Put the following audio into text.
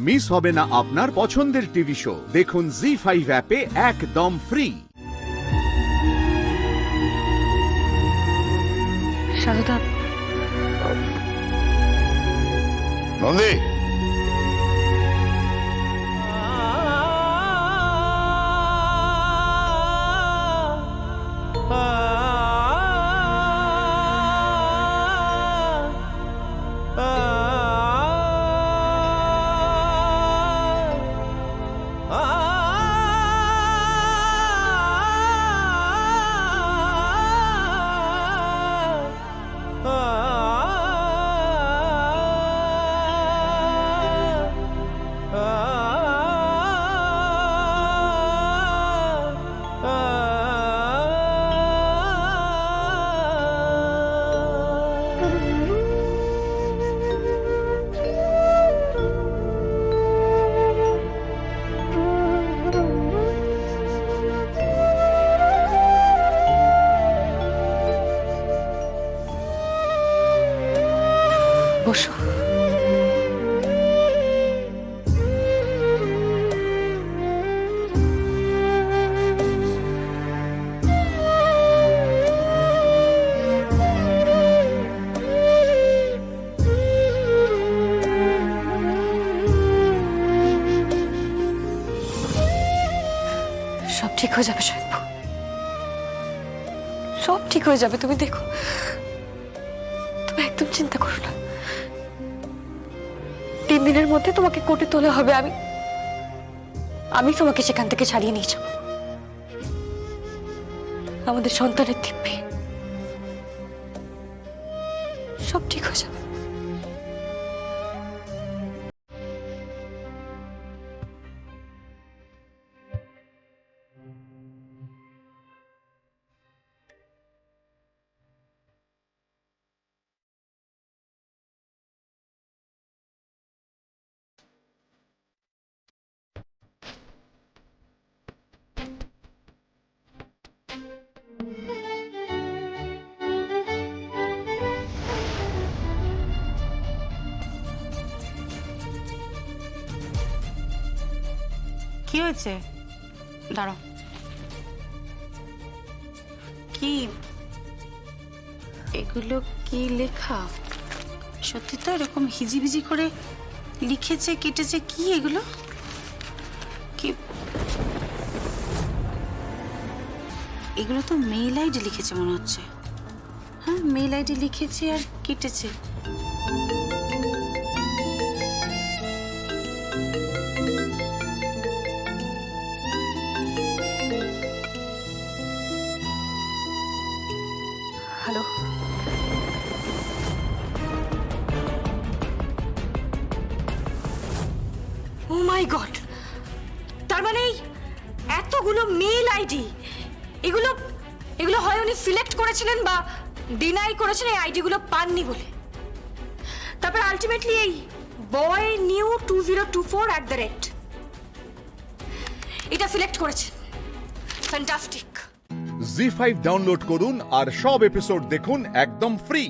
Miss হবে না আপনার পছন্দের টিভি শো। দেখুন জি5 অ্যাপে একদম ফ্রি। সারদা, নন্দী, বসো। সব ঠিক হয়ে যাবে সাহেব, সব ঠিক হয়ে যাবে। তুমি দেখো, তুমি একদম চিন্তা করো না। 3 দিনের মধ্যে তোমাকে কোর্টে তোলা হবে। আমি তোমাকে সেখান থেকে ছাড়িয়ে নিয়ে যাব আমাদের সন্তানের দিব্যে। সব ঠিক হয়ে যাবে। কি হয়েছে? দাঁড়াও। কি এগুলো? কি লেখা? সত্যি তো এরকম হিজিবিজি করে লিখেছে, কেটেছে? কি এগুলো? কি এগুলো? তো মেইল আইডি লিখেছে মনে হচ্ছে। হ্যাঁ, মেইল আইডি লিখেছে আর কেটেছে। হ্যালো, ও মাই গড! তার মানে এতগুলো মেল আইডি, এগুলো হয় উনি সিলেক্ট করেছিলেন বা ডিনাই করেছেন এই আইডিগুলো পাননি বলে। তারপর আলটিমেটলি এই বয় নিউ 2024 এটা সিলেক্ট করেছেন। ফ্যান্টাস্টিক। জি5 ডাউনলোড করুন আর সব এপিসোড দেখুন একদম ফ্রি।